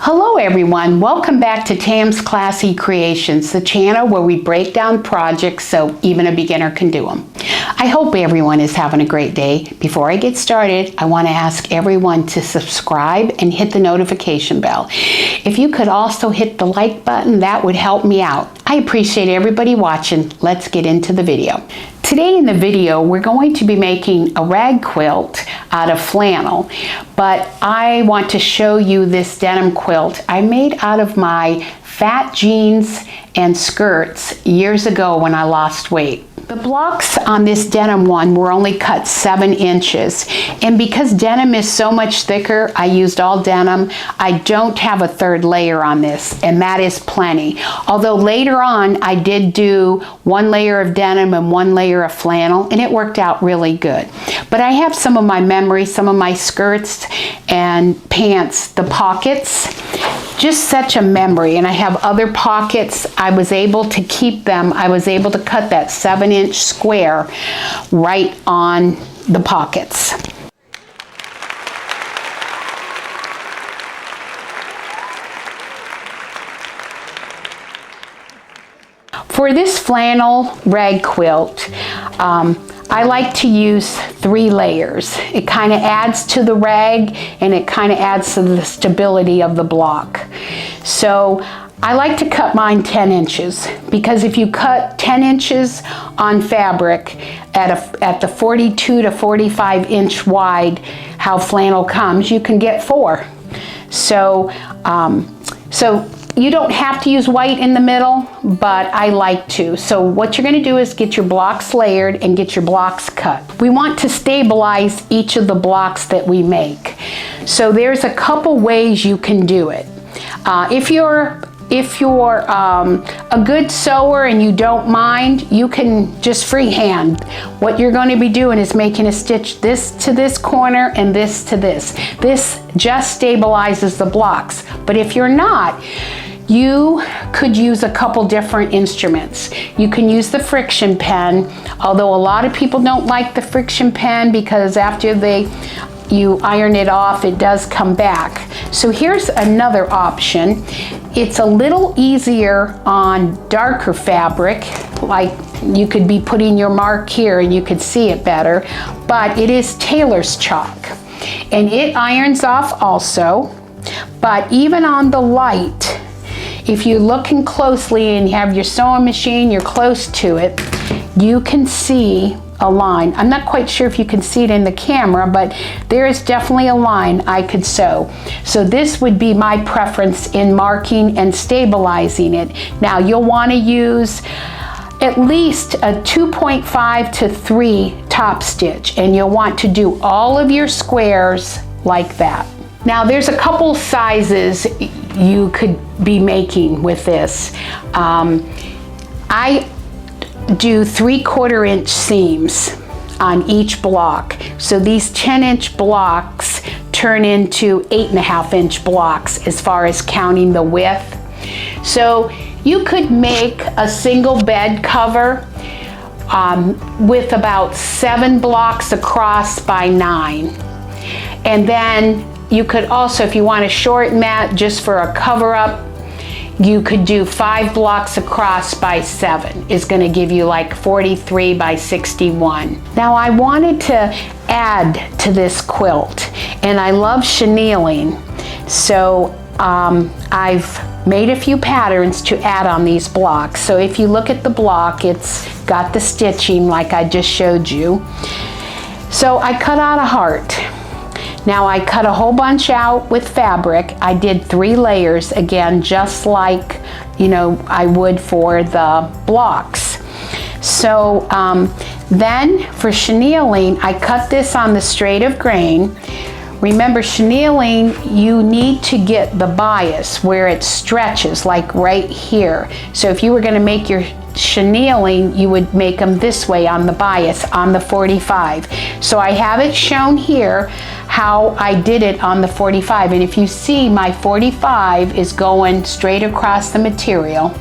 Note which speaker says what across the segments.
Speaker 1: Hello everyone, welcome back to Tam's Classy Creations, the channel where we break down projects so even a beginner can do them. I hope everyone is having a great day. Before I get started, I want to ask everyone to subscribe and hit the notification bell. If you could also hit the like button, that would help me out. I appreciate everybody watching. Let's get into the video. Today in the video, we're going to be making a rag quilt out of flannel, but I want to show you this denim quilt I made out of my fat jeans and skirts years ago when I lost weight. The blocks on this denim one were only cut 7 inches, and because denim is so much thicker, I used all denim. I don't have a third layer on this, and that is plenty. Although later on, I did do 1 layer of denim and 1 layer of flannel, and it worked out really good. But I have some of my memories, some of my skirts and pants, the pockets, just such a memory. And I have other pockets. I was able to keep them. I was able to cut that 7-inch square right on the pockets. For this flannel rag quilt, I like to use 3 layers. It kind of adds to the rag and it kind of adds to the stability of the block. So I like to cut mine 10 inches because if you cut 10 inches on fabric at the 42 to 45 inch wide, how flannel comes, you can get 4. So you don't have to use white in the middle, but I like to. So what you're gonna do is get your blocks layered and get your blocks cut. We want to stabilize each of the blocks that we make. So there's a couple ways you can do it. If you're a good sewer and you don't mind, you can just freehand. What you're going to be doing is making a stitch this to this corner and this to this. This just stabilizes the blocks. But if you're not, you could use a couple different instruments. You can use the friction pen, although a lot of people don't like the friction pen because after you iron it off, it does come back. So here's another option. It's a little easier on darker fabric, like you could be putting your mark here and you could see it better, but it is tailor's chalk. And it irons off also, but even on the light, if you're looking closely and you have your sewing machine, you're close to it, you can see a line. I'm not quite sure if you can see it in the camera, but there is definitely a line I could sew. So this would be my preference in marking and stabilizing it. Now you'll want to use at least a 2.5 to 3 top stitch, and you'll want to do all of your squares like that. Now there's a couple sizes you could be making with this. I do 3/4 inch seams on each block. So these 10-inch blocks turn into 8.5 inch blocks as far as counting the width. So you could make a single bed cover with about 7 blocks across by 9. And then you could also, if you want to shorten that just for a cover up, you could do 5 blocks across by 7. Is going to give you like 43 by 61. Now I wanted to add to this quilt, and I love chenilling. So I've made a few patterns to add on these blocks. So if you look at the block, it's got the stitching like I just showed you. So I cut out a heart. Now I cut a whole bunch out with fabric. I did 3 layers, again, just like, you know, I would for the blocks. So then for chenilling, I cut this on the straight of grain. Remember, chenilling, you need to get the bias where it stretches, like right here. So if you were gonna make your chenilling, you would make them this way on the bias, on the 45. So I have it shown here how I did it on the 45. And if you see, my 45 is going straight across the material.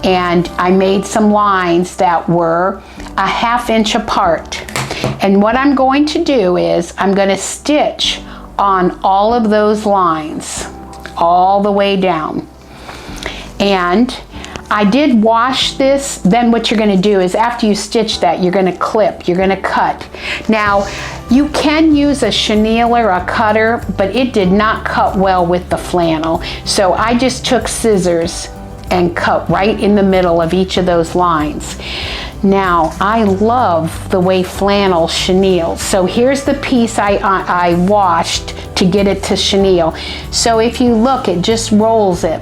Speaker 1: And I made some lines that were a 1/2 inch apart. And what I'm going to do is I'm going to stitch on all of those lines, all the way down. And I did wash this. Then what you're going to do is after you stitch that, you're going to clip, you're going to cut. Now, you can use a chenille or a cutter, but it did not cut well with the flannel. So I just took scissors and cut right in the middle of each of those lines. Now, I love the way flannel chenille. So here's the piece I washed to get it to chenille. So if you look, it just rolls it.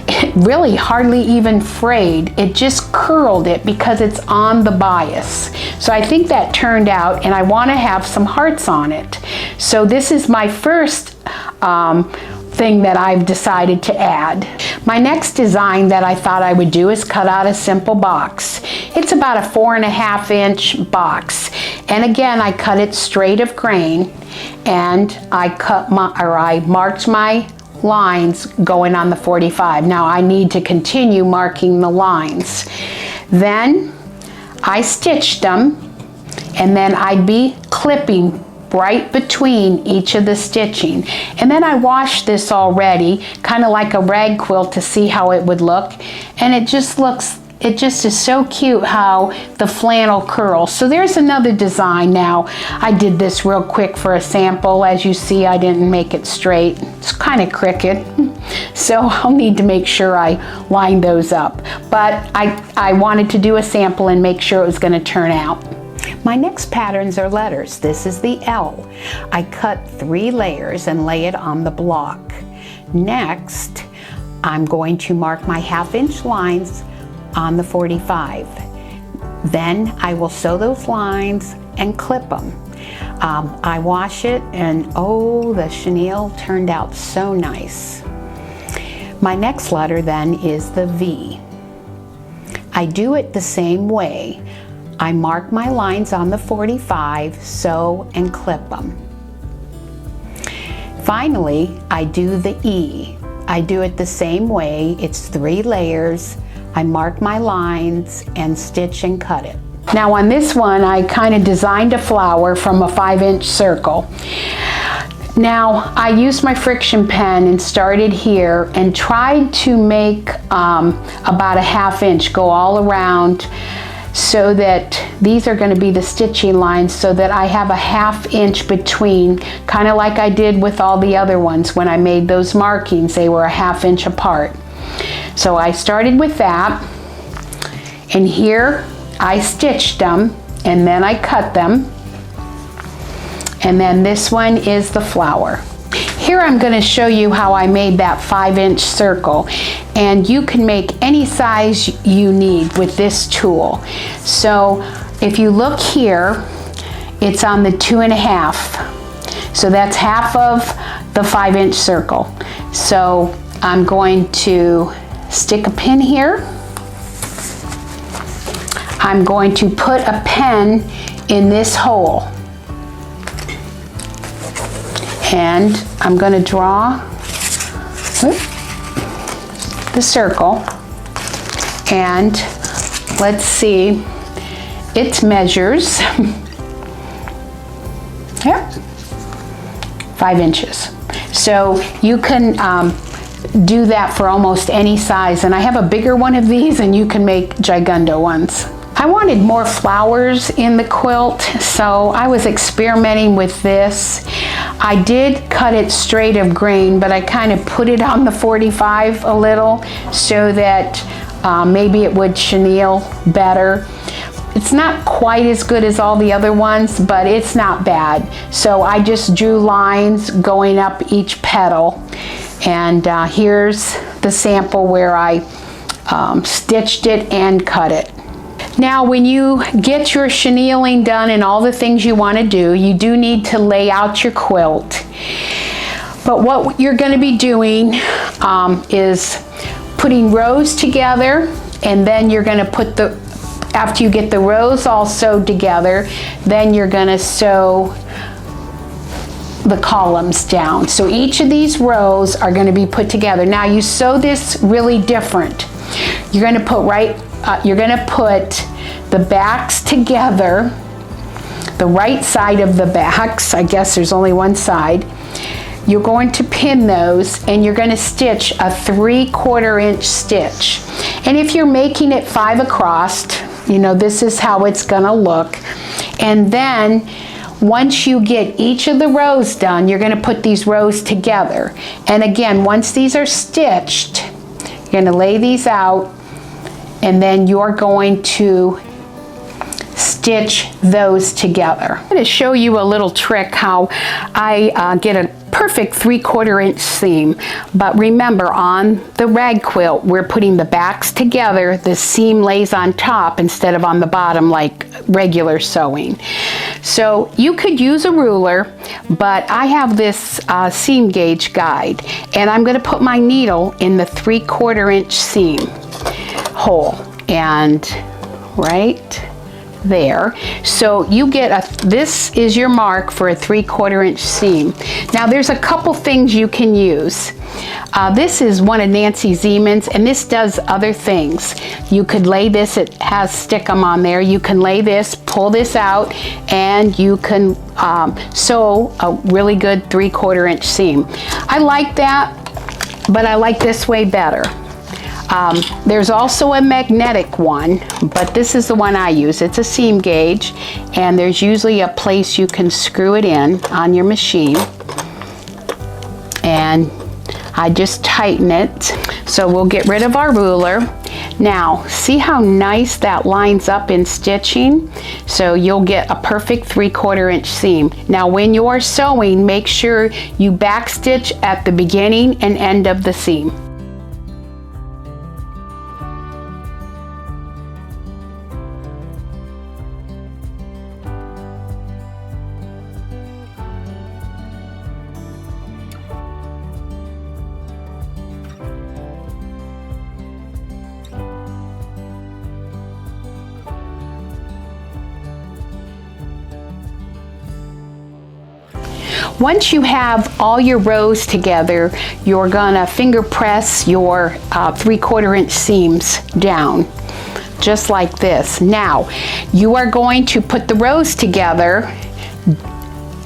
Speaker 1: It really hardly even frayed. It just curled it because it's on the bias. So I think that turned out, and I want to have some hearts on it. So this is my first thing that I've decided to add. My next design that I thought I would do is cut out a simple box. It's about a 4.5 inch box. And again, I cut it straight of grain, and I marked my lines going on the 45. Now I need to continue marking the lines. Then I stitched them, and then I'd be clipping right between each of the stitching. And then I washed this already, kind of like a rag quilt, to see how it would look. And it just is so cute how the flannel curls. So there's another design now. I did this real quick for a sample. As you see, I didn't make it straight. It's kind of crooked. So I'll need to make sure I line those up. But I wanted to do a sample and make sure it was going to turn out. My next patterns are letters. This is the L. I cut 3 layers and lay it on the block. Next, I'm going to mark my 1/2 inch lines on the 45. Then I will sew those lines and clip them. I wash it, and oh, the chenille turned out so nice. My next letter then is the V. I do it the same way. I mark my lines on the 45, sew and clip them. Finally, I do the E. I do it the same way. It's 3 layers. I mark my lines and stitch and cut it. Now on this one, I kind of designed a flower from a 5 inch circle. Now I used my friction pen and started here and tried to make about a 1/2 inch go all around, so that these are going to be the stitching lines, so that I have a 1/2 inch between, kind of like I did with all the other ones when I made those markings. They were a 1/2 inch apart. So I started with that, and here I stitched them, and then I cut them, and then this one is the flower. Here I'm going to show you how I made that 5 inch circle, and you can make any size you need with this tool. So if you look here, it's on the 2.5, so that's half of the 5 inch circle. So I'm going to stick a pin here. I'm going to put a pen in this hole, and I'm going to draw the circle, and let's see, it measures here 5 inches. So you can do that for almost any size, and I have a bigger one of these, and you can make gigundo ones. I wanted more flowers in the quilt, so I was experimenting with this. I did cut it straight of grain, but I kind of put it on the 45 a little so that maybe it would chenille better. It's not quite as good as all the other ones, but it's not bad. So I just drew lines going up each petal, and here's the sample where I stitched it and cut it. Now when you get your chenilling done and all the things you want to do, you do need to lay out your quilt. But what you're going to be doing is putting rows together, and then you're going to put after you get the rows all sewed together, then you're going to sew the columns down. So each of these rows are going to be put together. Now you sew this really different. You're going to put the backs together, the right side of the backs, I guess there's only one side. you're going to pin those, and you're going to stitch a 3/4 inch stitch. And if you're making it 5 across, you know, this is how it's going to look. And then once you get each of the rows done, you're going to put these rows together. And again, once these are stitched, you're going to lay these out, and then you're going to stitch those together. I'm going to show you a little trick how I get a perfect 3/4 inch seam. But remember, on the rag quilt, we're putting the backs together. The seam lays on top instead of on the bottom like regular sewing. So you could use a ruler, but I have this seam gauge guide, and I'm going to put my needle in the 3/4 inch seam hole, and right there. So you get this is your mark for a 3/4 inch seam. Now there's a couple things you can use. This is one of Nancy Zeman's, and this does other things. You could lay this, it has stickum on there. You can lay this, pull this out, and you can sew a really good 3/4 inch seam. I like that, but I like this way better. There's also a magnetic one, but this is the one I use. It's a seam gauge, and there's usually a place you can screw it in on your machine. And I just tighten it. So we'll get rid of our ruler. Now, see how nice that lines up in stitching? So you'll get a perfect 3/4 inch seam. Now when you're sewing, make sure you back stitch at the beginning and end of the seam. Once you have all your rows together, you're gonna finger press your 3/4 inch seams down, just like this. Now, you are going to put the rows together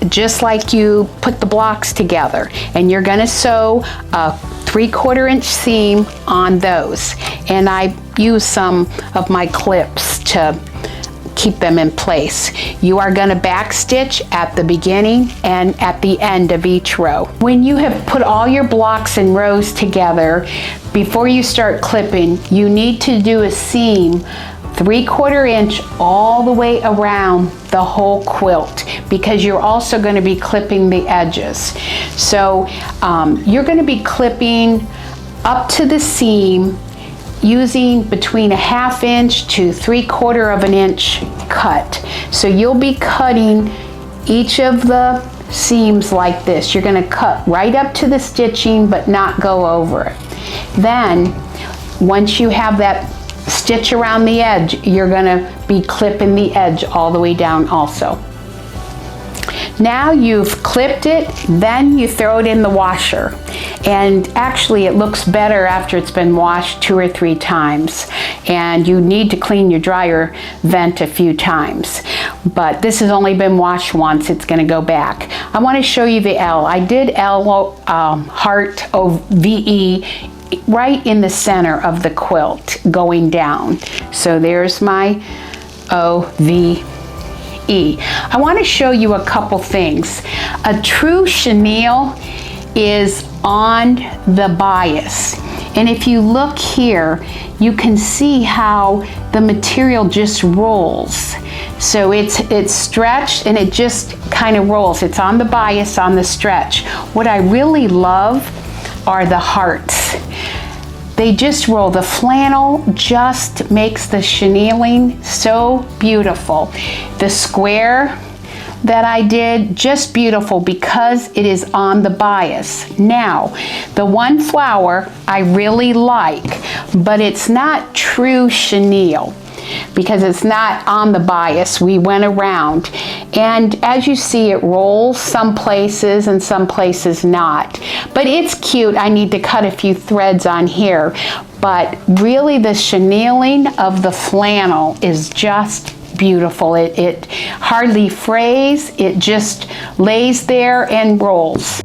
Speaker 1: just like you put the blocks together, and you're gonna sew a 3/4 inch seam on those. And I use some of my clips to keep them in place. You are going to back stitch at the beginning and at the end of each row. When you have put all your blocks and rows together, before you start clipping, you need to do a seam 3/4 inch all the way around the whole quilt, because you're also going to be clipping the edges. So you're going to be clipping up to the seam using between a 1/2 inch to 3/4 inch cut. So you'll be cutting each of the seams like this. You're going to cut right up to the stitching but not go over it. Then once you have that stitch around the edge, you're going to be clipping the edge all the way down also. Now you've clipped it, then you throw it in the washer. And actually it looks better after it's been washed 2 or 3 times. And you need to clean your dryer vent a few times. But this has only been washed once, it's gonna go back. I wanna show you the L. I did L heart OVE right in the center of the quilt going down. So there's my OVE. I want to show you a couple things. A true chenille is on the bias, and if you look here, you can see how the material just rolls. So it's stretched and it just kind of rolls. It's on the bias, on the stretch. What I really love are the hearts. They just roll. The flannel just makes the chenilling so beautiful. The square that I did, just beautiful because it is on the bias. Now, the one flower I really like, but it's not true chenille because it's not on the bias. We went around, and as you see, it rolls some places and some places not, but it's cute. I need to cut a few threads on here, but really the chenilling of the flannel is just beautiful. It hardly frays, it just lays there and rolls.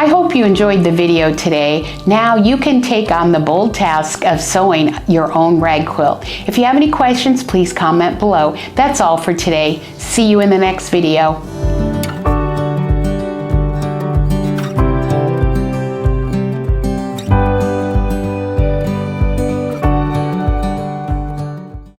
Speaker 1: I hope you enjoyed the video today. Now you can take on the bold task of sewing your own rag quilt. If you have any questions, please comment below. That's all for today. See you in the next video.